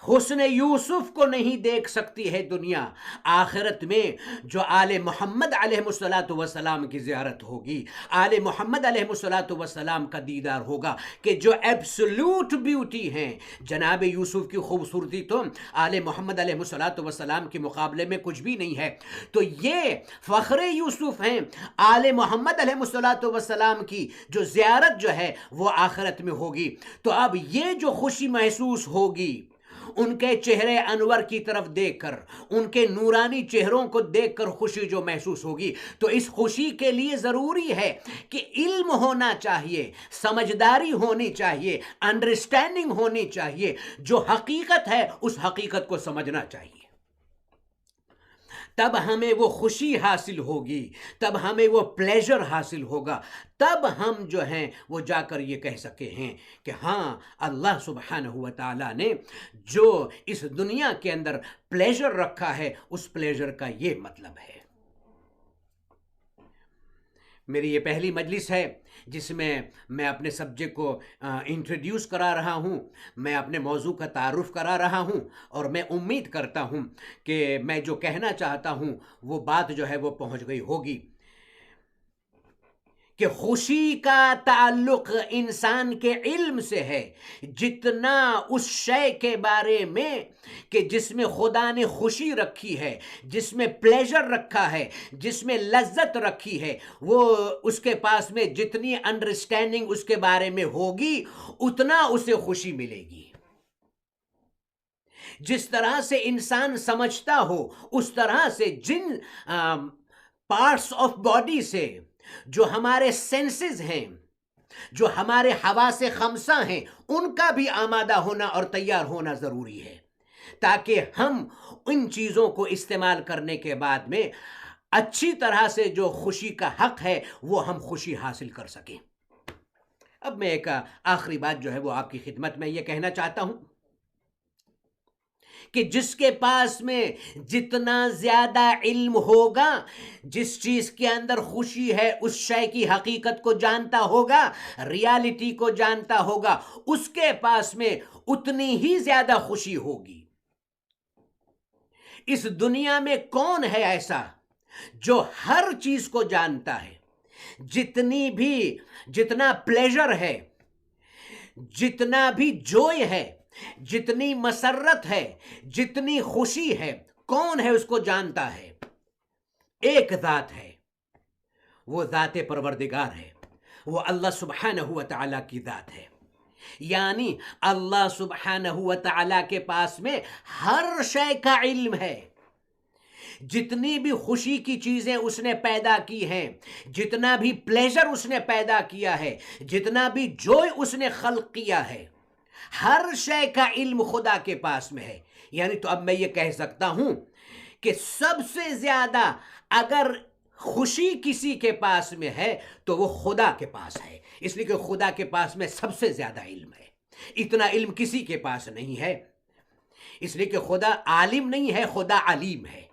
हुस्न यूसुफ को नहीं देख सकती है दुनिया। आखिरत में जो आले मोहम्मद अलैहिस्सलातु वस्सलाम की ज़ियारत होगी, आले मोहम्मद अलैहिस्सलातु वस्सलाम का दीदार होगा कि जो एब्सोल्यूट ब्यूटी हैं। जनाब यूसुफ की खूबसूरती तो आले मोहम्मद अलैहिस्सलातु वस्सलाम के मुकाबले में कुछ भी नहीं है। तो ये फ़ख्र यूसुफ हैं, आले मोहम्मद अलैहिस्सलातु वस्सलाम की जो ज़ियारत जो है वो आखिरत में होगी। तो अब ये जो खुशी महसूस होगी उनके चेहरे अनवर की तरफ देखकर, उनके नूरानी चेहरों को देखकर खुशी जो महसूस होगी, तो इस खुशी के लिए ज़रूरी है कि इल्म होना चाहिए, समझदारी होनी चाहिए, अंडरस्टैंडिंग होनी चाहिए। जो हकीकत है उस हकीकत को समझना चाहिए, तब हमें वो खुशी हासिल होगी, तब हमें वो प्लेजर हासिल होगा, तब हम जो हैं वो जाकर ये कह सके हैं कि हाँ, अल्लाह सुब्हानहू व तआला ने जो इस दुनिया के अंदर प्लेजर रखा है उस प्लेजर का ये मतलब है। मेरी ये पहली मजलिस है जिसमें मैं अपने सब्जेक्ट को इंट्रोड्यूस करा रहा हूँ, मैं अपने मौजू का तारुफ करा रहा हूँ, और मैं उम्मीद करता हूँ कि मैं जो कहना चाहता हूँ वो बात जो है वो पहुँच गई होगी कि खुशी का ताल्लुक इंसान के इल्म से है। जितना उस शय के बारे में कि जिसमें खुदा ने खुशी रखी है, जिसमें प्लेजर रखा है, जिसमें लज्जत रखी है, वो उसके पास में जितनी अंडरस्टैंडिंग उसके बारे में होगी उतना उसे खुशी मिलेगी। जिस तरह से इंसान समझता हो उस तरह से जिन पार्ट्स ऑफ बॉडी से जो हमारे सेंसेस हैं, जो हमारे हवासे खमसा हैं, उनका भी आमादा होना और तैयार होना ज़रूरी है, ताकि हम इन चीज़ों को इस्तेमाल करने के बाद में अच्छी तरह से जो खुशी का हक है वो हम खुशी हासिल कर सकें। अब मैं एक आखिरी बात जो है वो आपकी खिदमत में ये कहना चाहता हूँ कि जिसके पास में जितना ज़्यादा इल्म होगा, जिस चीज़ के अंदर खुशी है उस शय की हकीकत को जानता होगा, रियलिटी को जानता होगा, उसके पास में उतनी ही ज़्यादा खुशी होगी। इस दुनिया में कौन है ऐसा जो हर चीज़ को जानता है? जितना प्लेजर है, जितना भी जॉय है, जितनी मसरत है, जितनी खुशी है, कौन है उसको जानता है? एक ज़ात है, वो ज़ात परवरदिगार है, वो अल्लाह सुब्हानहू व तआला की ज़ात है। यानी अल्लाह सुब्हानहू व तआला के पास में हर शय का इल्म है। जितनी भी खुशी की चीजें उसने पैदा की हैं, जितना भी प्लेजर उसने पैदा किया है, जितना भी जॉय उसने खल्क किया है, हर शय का इल्म खुदा के पास में है। यानी तो अब मैं ये कह सकता हूं कि सबसे ज्यादा अगर खुशी किसी के पास में है तो वो खुदा के पास है, इसलिए कि खुदा के पास में सबसे ज्यादा इल्म है। इतना इल्म किसी के पास नहीं है, इसलिए कि खुदा आलिम नहीं है, खुदा अलीम है।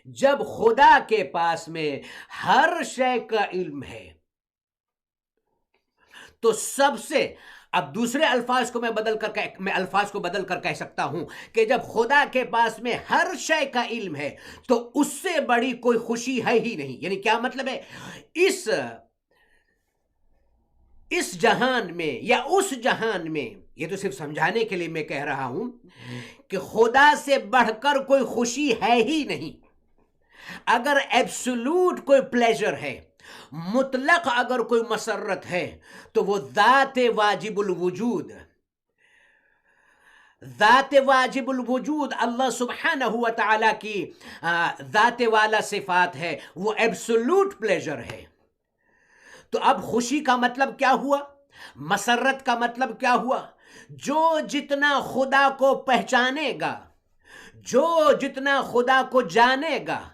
जब खुदा के पास में हर शय का इल्म है तो सबसे, अब दूसरे अल्फाज को मैं अल्फाज को बदल कर कह सकता हूं कि जब खुदा के पास में हर शय का इल्म है तो उससे बड़ी कोई खुशी है ही नहीं। यानी क्या मतलब है, इस जहान में या उस जहान में, ये तो सिर्फ समझाने के लिए मैं कह रहा हूं कि खुदा से बढ़कर कोई खुशी है ही नहीं। अगर एब्सोल्यूट कोई प्लेजर है, मुतलक अगर कोई मसरत है, तो वो ज़ात वाजिबुल वजूद अल्लाह सुब्हानहु व तआला की ज़ात वाला सिफात है, वो एब्सोल्यूट प्लेजर है। तो अब खुशी का मतलब क्या हुआ, मसरत का मतलब क्या हुआ? जो जितना खुदा को पहचानेगा, जो जितना खुदा को जानेगा,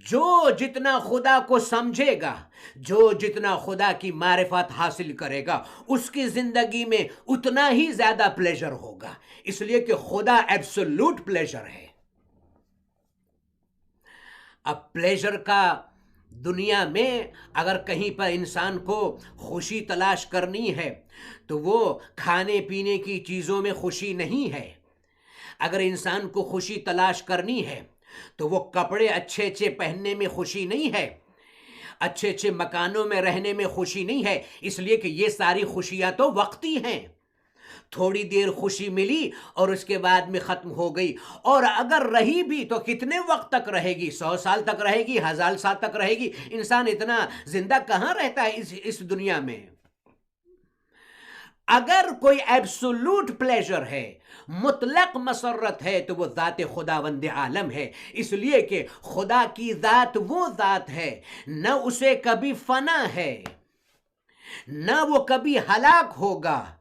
जो जितना खुदा को समझेगा, जो जितना खुदा की मारिफत हासिल करेगा, उसकी जिंदगी में उतना ही ज्यादा प्लेजर होगा, इसलिए कि खुदा एब्सोल्यूट प्लेजर है। अब प्लेजर का दुनिया में अगर कहीं पर इंसान को खुशी तलाश करनी है तो वो खाने पीने की चीज़ों में खुशी नहीं है। अगर इंसान को खुशी तलाश करनी है तो वो कपड़े अच्छे अच्छे पहनने में खुशी नहीं है, अच्छे अच्छे मकानों में रहने में खुशी नहीं है, इसलिए कि ये सारी खुशियाँ तो वक्ती हैं। थोड़ी देर खुशी मिली और उसके बाद में ख़त्म हो गई, और अगर रही भी तो कितने वक्त तक रहेगी? 100 साल तक रहेगी, 1000 साल तक रहेगी? इंसान इतना जिंदा कहाँ रहता है इस दुनिया में? अगर कोई एब्सोल्यूट प्लेजर है, मुतलक मसरत है, तो वो ज़ात खुदावंद आलम है, इसलिए कि खुदा की ज़ात वो ज़ात है, न उसे कभी फना है, न वो कभी हलाक होगा,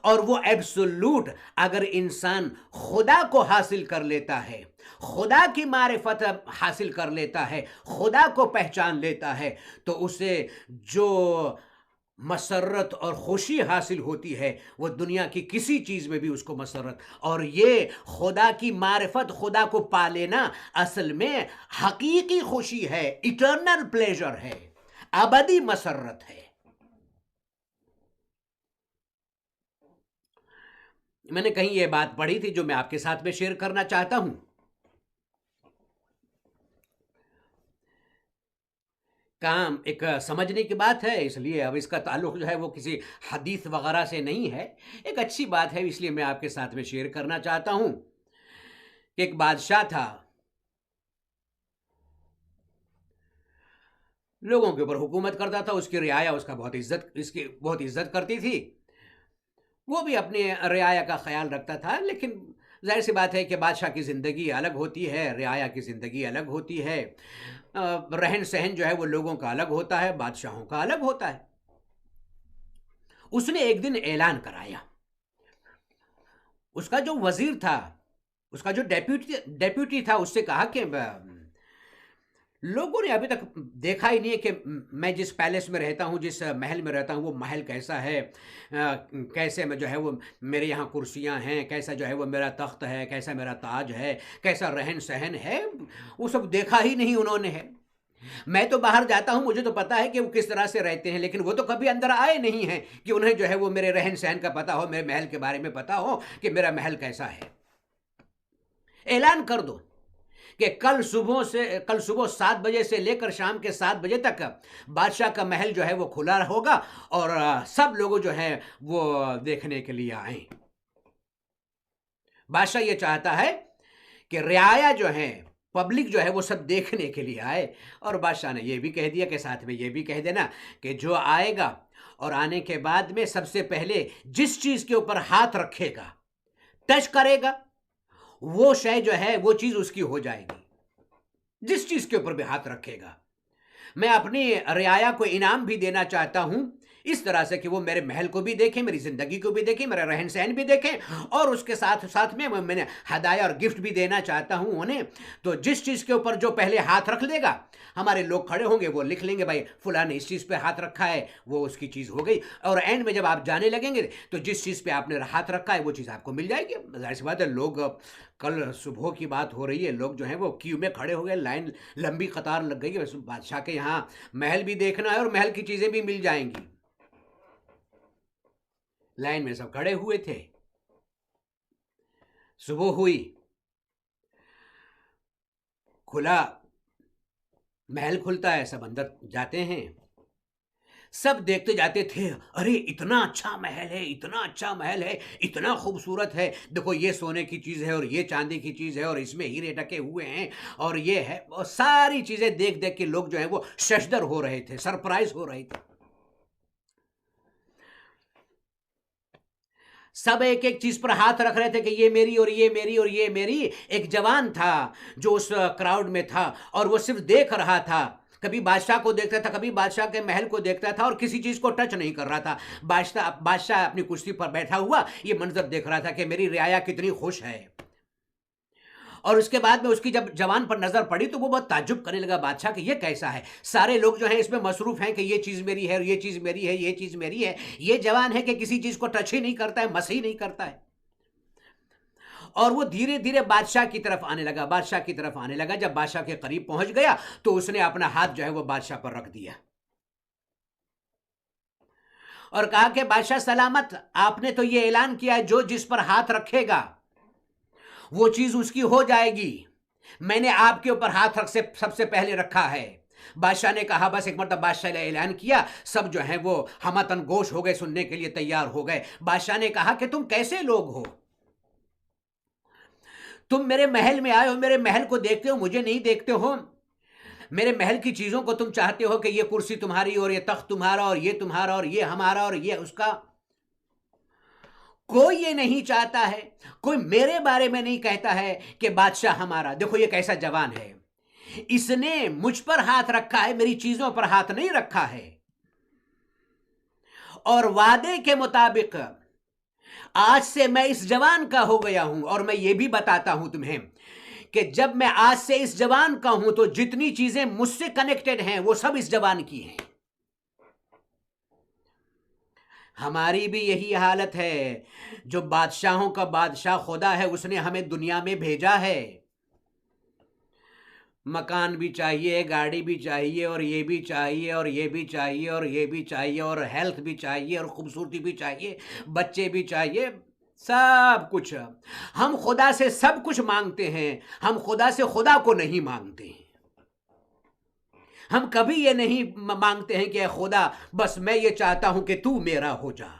और वो एब्सोल्यूट। अगर इंसान खुदा को हासिल कर लेता है, खुदा की मारिफत हासिल कर लेता है, खुदा को पहचान लेता है, तो उसे जो मसरत और खुशी हासिल होती है वो दुनिया की किसी चीज़ में भी उसको मसरत। और ये खुदा की मारिफत, खुदा को पा लेना असल में हकीकी खुशी है, इटर्नल प्लेजर है, अबदी मसरत है। मैंने कहीं ये बात पढ़ी थी जो मैं आपके साथ में शेयर करना चाहता हूं। काम एक समझने की बात है, इसलिए अब इसका ताल्लुक जो है वो किसी हदीस वगैरह से नहीं है, एक अच्छी बात है, इसलिए मैं आपके साथ में शेयर करना चाहता हूं कि एक बादशाह था, लोगों के ऊपर हुकूमत करता था, उसकी रियाया उसकी बहुत इज्जत करती थी, वो भी अपने रियाया का ख्याल रखता था। लेकिन जाहिर सी बात है कि बादशाह की ज़िंदगी अलग होती है, रियाया की ज़िंदगी अलग होती है, रहन सहन जो है वो लोगों का अलग होता है, बादशाहों का अलग होता है। उसने एक दिन ऐलान कराया, उसका जो वजीर था, उसका जो डेप्यूटी था, उससे कहा कि लोगों ने अभी तक देखा ही नहीं है कि मैं जिस पैलेस में रहता हूँ, जिस महल में रहता हूँ, वो महल कैसा है, कैसे मैं जो है वो मेरे यहाँ कुर्सियाँ हैं, कैसा जो है वो मेरा तख्त है, कैसा मेरा ताज है, कैसा रहन सहन है, वो सब देखा ही नहीं उन्होंने है। मैं तो बाहर जाता हूँ, मुझे तो पता है कि वो किस तरह से रहते हैं, लेकिन वो तो कभी अंदर आए नहीं हैं कि उन्हें जो है वो मेरे रहन सहन का पता हो, मेरे महल के बारे में पता हो कि मेरा महल कैसा है। ऐलान कर दो कि कल सुबह 7 बजे से लेकर शाम के 7 बजे तक बादशाह का महल जो है वो खुला होगा और सब लोग जो है वो देखने के लिए आए। बादशाह ये चाहता है कि रियाया जो है, पब्लिक जो है वो सब देखने के लिए आए। और बादशाह ने ये भी कह दिया कि साथ में ये भी कह देना कि जो आएगा और आने के बाद में सबसे पहले जिस चीज़ के ऊपर हाथ रखेगा, टच करेगा, वो शय जो है वो चीज उसकी हो जाएगी, जिस चीज के ऊपर भी हाथ रखेगा। मैं अपनी रियाया को इनाम भी देना चाहता हूं इस तरह से कि वो मेरे महल को भी देखें, मेरी जिंदगी को भी देखें, मेरा रहन सहन भी देखें, और उसके साथ साथ में मैंने हदाया और गिफ्ट भी देना चाहता हूं उन्हें। तो जिस चीज के ऊपर जो पहले हाथ रख लेगा, हमारे लोग खड़े होंगे, वो लिख लेंगे भाई फुला ने इस चीज पे हाथ रखा है, वो उसकी चीज हो गई। और एंड में जब आप जाने लगेंगे तो जिस चीज पे आपने हाथ रखा है वो चीज आपको मिल जाएगी। जाहिर सी बात है, लोग कल सुबह की बात हो रही है, लोग जो है वो क्यू में खड़े हो गए, लाइन लंबी कतार लग गई है। बादशाह के यहाँ महल भी देखना है और महल की चीजें भी मिल जाएंगी। लाइन में सब खड़े हुए थे। सुबह हुई, खुला, महल खुलता है, सब अंदर जाते हैं। सब देखते जाते थे, अरे इतना अच्छा महल है, इतना अच्छा महल है, इतना खूबसूरत है, देखो ये सोने की चीज है और ये चांदी की चीज है और इसमें हीरे ढके हुए हैं और ये है। और सारी चीजें देख देख के लोग जो है वो शशदर हो रहे थे, सरप्राइज हो रहे थे। सब एक एक चीज पर हाथ रख रहे थे कि ये मेरी और ये मेरी और ये मेरी। एक जवान था जो उस क्राउड में था और वो सिर्फ देख रहा था, कभी बादशाह को देखता था, कभी बादशाह के महल को देखता था और किसी चीज को टच नहीं कर रहा था। बादशाह अपनी कुर्सी पर बैठा हुआ ये मंजर देख रहा था कि मेरी रियाया कितनी खुश है। और उसके बाद में उसकी जब जवान पर नजर पड़ी तो वो बहुत ताज्जुब करने लगा, बादशाह कि ये कैसा है, सारे लोग जो हैं इसमें मसरूफ हैं कि ये चीज मेरी है और ये चीज मेरी है, ये चीज मेरी है। ये जवान है कि किसी चीज को टच ही नहीं करता है, मस ही नहीं करता है। और वो धीरे धीरे बादशाह की तरफ आने लगा, बादशाह की तरफ आने लगा। जब बादशाह के करीब पहुंच गया तो उसने अपना हाथ जो है वो बादशाह पर रख दिया और कहा कि बादशाह सलामत, आपने तो ये ऐलान किया है जो जिस पर हाथ रखेगा वो चीज उसकी हो जाएगी। मैंने आपके ऊपर हाथ रख से सबसे पहले रखा है। बादशाह ने कहा, बस एक मतलब बादशाह ने ऐलान किया, सब जो है वो हमतन गोश हो गए, सुनने के लिए तैयार हो गए। बादशाह ने कहा कि तुम कैसे लोग हो, तुम मेरे महल में आए हो, मेरे महल को देखते हो, मुझे नहीं देखते हो। मेरे महल की चीजों को तुम चाहते हो कि ये कुर्सी तुम्हारी और ये तख्त तुम्हारा और ये तुम्हारा और ये हमारा और ये उसका। कोई ये नहीं चाहता है, कोई मेरे बारे में नहीं कहता है कि बादशाह हमारा। देखो ये कैसा जवान है, इसने मुझ पर हाथ रखा है, मेरी चीजों पर हाथ नहीं रखा है। और वादे के मुताबिक आज से मैं इस जवान का हो गया हूं। और मैं ये भी बताता हूं तुम्हें कि जब मैं आज से इस जवान का हूं तो जितनी चीजें मुझसे कनेक्टेड हैं वो सब इस जवान की हैं। हमारी भी यही हालत है। जो बादशाहों का बादशाह खुदा है उसने हमें दुनिया में भेजा है। मकान भी चाहिए, गाड़ी भी चाहिए और ये भी चाहिए और ये भी चाहिए और ये भी चाहिए और हेल्थ भी चाहिए और खूबसूरती भी चाहिए, बच्चे भी चाहिए, सब कुछ। हम खुदा से सब कुछ मांगते हैं, हम खुदा से खुदा को नहीं मांगते हैं। हम कभी ये नहीं मांगते हैं कि खुदा बस मैं ये चाहता हूं कि तू मेरा हो जा,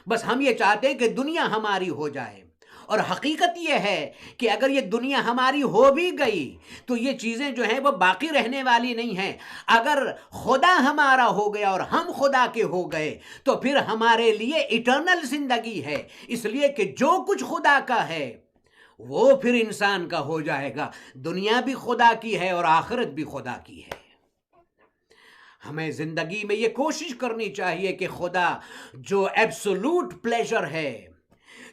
बस हम ये चाहते हैं कि दुनिया हमारी हो जाए। और हकीकत ये है कि अगर ये दुनिया हमारी हो भी गई तो ये चीजें जो हैं वो बाकी रहने वाली नहीं हैं। अगर खुदा हमारा हो गया और हम खुदा के हो गए तो फिर हमारे लिए इटर्नल जिंदगी है, इसलिए कि जो कुछ खुदा का है वो फिर इंसान का हो जाएगा। दुनिया भी खुदा की है और आखिरत भी खुदा की है। हमें जिंदगी में ये कोशिश करनी चाहिए कि खुदा जो एब्सोल्यूट प्लेजर है,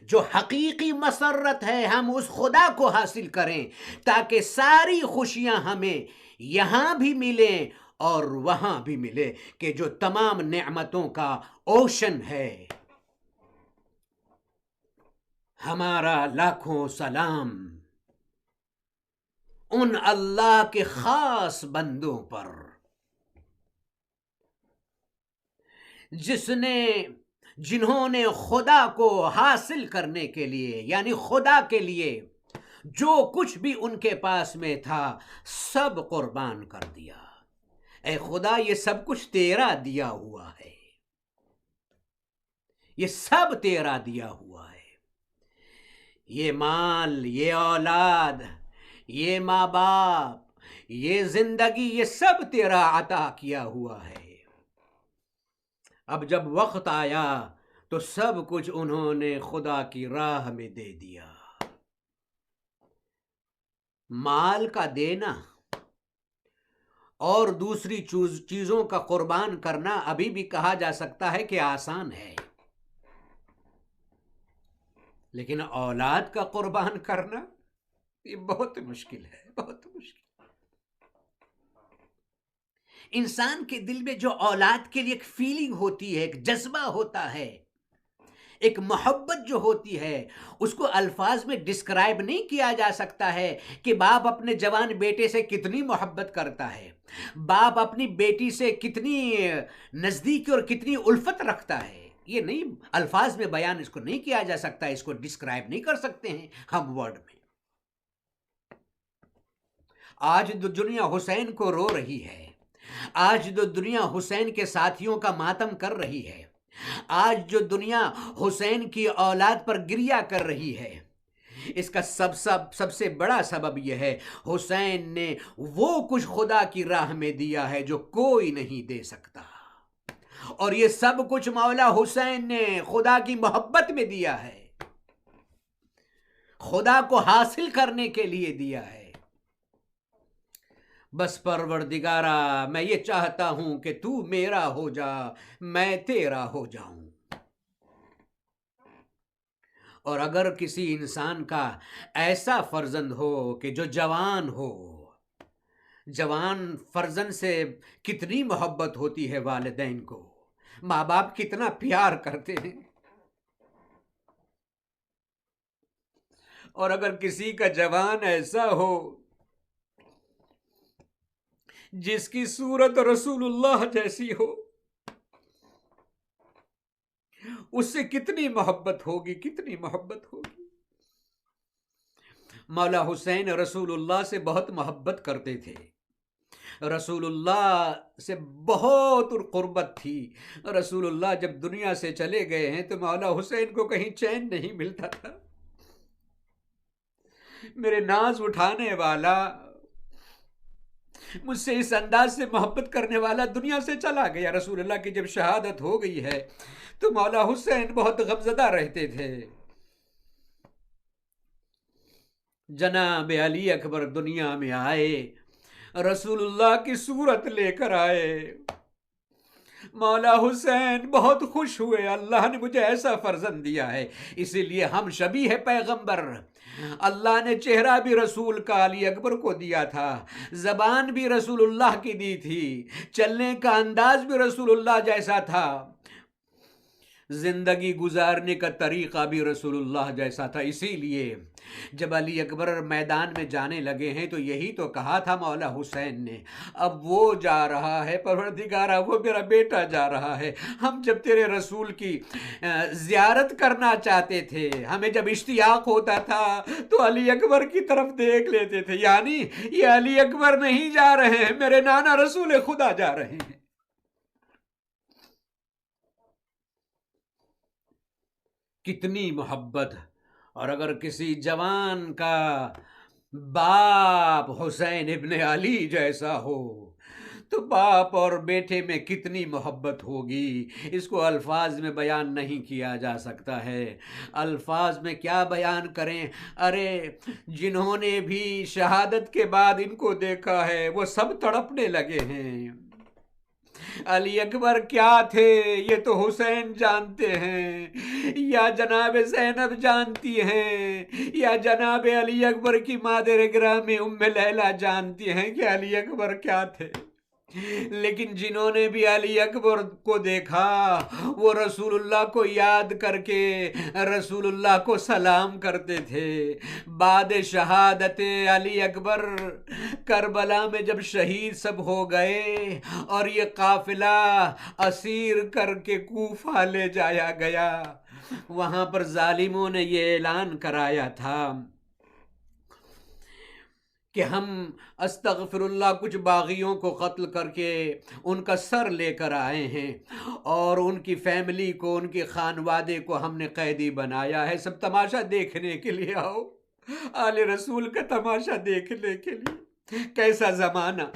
जो हकीकी मसरत है, हम उस खुदा को हासिल करें ताकि सारी खुशियां हमें यहां भी मिलें और वहां भी मिले, कि जो तमाम नेमतों का ओशन है। हमारा लाखों सलाम उन अल्लाह के खास बंदों पर जिन्होंने खुदा को हासिल करने के लिए, यानी खुदा के लिए जो कुछ भी उनके पास में था सब कुर्बान कर दिया। ऐ खुदा, ये सब कुछ तेरा दिया हुआ है, ये सब तेरा दिया हुआ है। ये माल, ये औलाद, ये माँ बाप, ये जिंदगी, ये सब तेरा अता किया हुआ है। अब जब वक्त आया तो सब कुछ उन्होंने खुदा की राह में दे दिया। माल का देना और दूसरी चीजों का कुर्बान करना अभी भी कहा जा सकता है कि आसान है, लेकिन औलाद का कुर्बान करना ये बहुत मुश्किल है, बहुत मुश्किल। इंसान के दिल में जो औलाद के लिए एक फीलिंग होती है, एक जज्बा होता है, एक मोहब्बत जो होती है, उसको अल्फाज में डिस्क्राइब नहीं किया जा सकता है कि बाप अपने जवान बेटे से कितनी मोहब्बत करता है, बाप अपनी बेटी से कितनी नज़दीकी और कितनी उल्फत रखता है। ये नहीं, अल्फाज में बयान इसको नहीं किया जा सकता, इसको डिस्क्राइब नहीं कर सकते हैं हम वर्ड में। आज जो दुनिया हुसैन को रो रही है, आज जो दुनिया हुसैन के साथियों का मातम कर रही है, आज जो दुनिया हुसैन की औलाद पर गिरिया कर रही है, इसका सबसे बड़ा सबब यह है, हुसैन ने वो कुछ खुदा की राह में दिया है जो कोई नहीं दे सकता, और ये सब कुछ मौला हुसैन ने खुदा की मोहब्बत में दिया है, खुदा को हासिल करने के लिए दिया है। बस परवरदिगारा, मैं ये चाहता हूं कि तू मेरा हो जा, मैं तेरा हो जाऊं। और अगर किसी इंसान का ऐसा फर्जंद हो कि जो जवान हो, जवान फर्जंद से कितनी मोहब्बत होती है वालिदैन को, माँ बाप कितना प्यार करते हैं, और अगर किसी का जवान ऐसा हो जिसकी सूरत रसूलुल्लाह जैसी हो, उससे कितनी मोहब्बत होगी, कितनी मोहब्बत होगी। मौला हुसैन रसूलुल्लाह से बहुत मोहब्बत करते थे, रसूलुल्लाह से बहुत कुर्बत थी। रसूलुल्लाह जब दुनिया से चले गए हैं तो मौला हुसैन को कहीं चैन नहीं मिलता था। मेरे नाज उठाने वाला, मुझसे इस अंदाज से मोहब्बत करने वाला दुनिया से चला गया। रसूलुल्लाह की जब शहादत हो गई है तो मौला हुसैन बहुत गमज़दा रहते थे। जनाब अली अकबर दुनिया में आए, रसूलुल्लाह की सूरत लेकर आए। मौला हुसैन बहुत खुश हुए, अल्लाह ने मुझे ऐसा फर्जंद दिया है। इसीलिए हम शबी है पैगंबर। अल्लाह ने चेहरा भी रसूल का अली अकबर को दिया था, जबान भी रसूलुल्लाह की दी थी, चलने का अंदाज भी रसूलुल्लाह जैसा था, जिंदगी गुजारने का तरीका भी रसूलुल्लाह जैसा था। इसीलिए जब अली अकबर मैदान में जाने लगे हैं तो यही तो कहा था मौला हुसैन ने, अब वो जा रहा है परवरदिगारा, वो मेरा बेटा जा रहा है। हम जब तेरे रसूल की ज़ियारत करना चाहते थे, हमें जब इश्तियाक होता था तो अली अकबर की तरफ देख लेते थे, यानी ये अली अकबर नहीं जा रहे हैं, मेरे नाना रसूल खुदा जा रहे हैं। कितनी मोहब्बत। और अगर किसी जवान का बाप हुसैन इब्ने अली जैसा हो तो बाप और बेटे में कितनी मोहब्बत होगी, इसको अल्फाज में बयान नहीं किया जा सकता है। अल्फाज में क्या बयान करें। अरे जिन्होंने भी शहादत के बाद इनको देखा है वो सब तड़पने लगे हैं। अली अकबर क्या थे ये तो हुसैन जानते हैं, या जनाब ज़ैनब जानती हैं, या जनाब अली अकबर की मादर गिरामी उम्मे लैला जानती हैं कि अली अकबर क्या थे। लेकिन जिन्होंने भी अली अकबर को देखा वो रसूलुल्लाह को याद करके रसूलुल्लाह को सलाम करते थे। बाद शहादत अली अकबर करबला में जब शहीद सब हो गए और ये काफिला असीर करके कूफा ले जाया गया, वहां पर जालिमों ने ये ऐलान कराया था कि हम अस्तगफिरुल्लाह कुछ बागियों को कत्ल करके उनका सर लेकर आए हैं और उनकी फैमिली को, उनके खानवादे को हमने कैदी बनाया है, सब तमाशा देखने के लिए आओ। आले रसूल का तमाशा देखने के लिए। कैसा जमाना।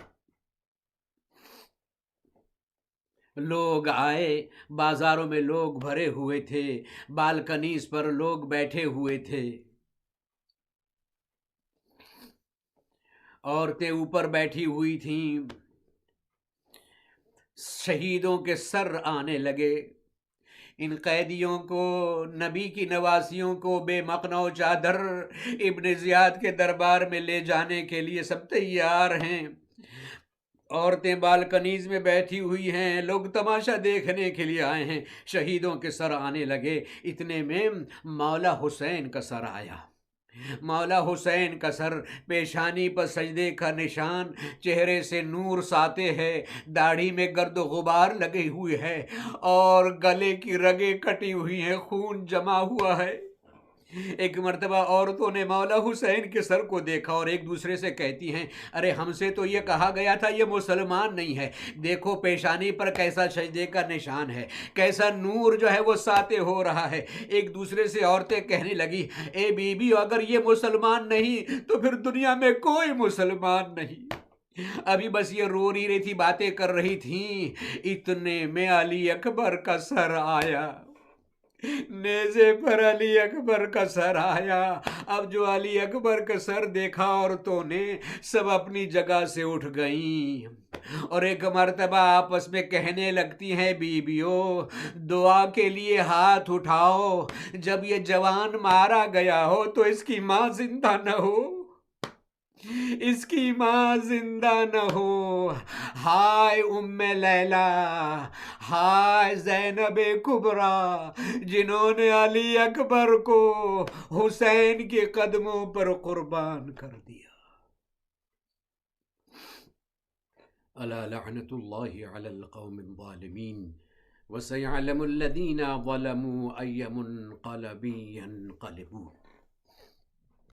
लोग आए, बाजारों में लोग भरे हुए थे, बालकनीज पर लोग बैठे हुए थे। औरतें ऊपर बैठी हुई थीं। शहीदों के सर आने लगे। इन कैदियों को, नबी की नवासियों को बेमकनौ चादर इब्न ज़ियाद के दरबार में ले जाने के लिए सब तैयार हैं। औरतें बालकनीज में बैठी हुई हैं, लोग तमाशा देखने के लिए आए हैं। शहीदों के सर आने लगे। इतने में मौला हुसैन का सर आया। मौला हुसैन का सर, पेशानी पर सजदे का निशान, चेहरे से नूर साते है, दाढ़ी में गर्द गुबार लगे हुए है और गले की रगें कटी हुई हैं, खून जमा हुआ है। एक मर्तबा औरतों ने मौला हुसैन के सर को देखा और एक दूसरे से कहती हैं, अरे हमसे तो ये कहा गया था ये मुसलमान नहीं है, देखो पेशानी पर कैसा सजदे का निशान है, कैसा नूर जो है वो साते हो रहा है। एक दूसरे से औरतें कहने लगी, ए बीबी अगर ये मुसलमान नहीं तो फिर दुनिया में कोई मुसलमान नहीं। अभी बस ये रो नहीं रही थी, बातें कर रही थी, इतने में अली अकबर का सर आया। नेज़े पर अली अकबर का सर आया। अब जो अली अकबर का सर देखा औरतों ने सब अपनी जगह से उठ गईं और एक मर्तबा आपस में कहने लगती हैं, बीबियों दुआ के लिए हाथ उठाओ, जब ये जवान मारा गया हो तो इसकी माँ जिंदा न हो, इसकी माँ जिंदा न हो। हाय उम्मे लैला, हाय ज़ैनबे कुबरा, जिन्होंने अली अकबर को हुसैन के कदमों पर कुर्बान कर दिया। अला लअनतुल्लाहि अलल कौमिल ज़ालिमीन व सयअलमुल लज़ीना ज़लमू अय्य मुनक़लबिन यन्क़लिबून।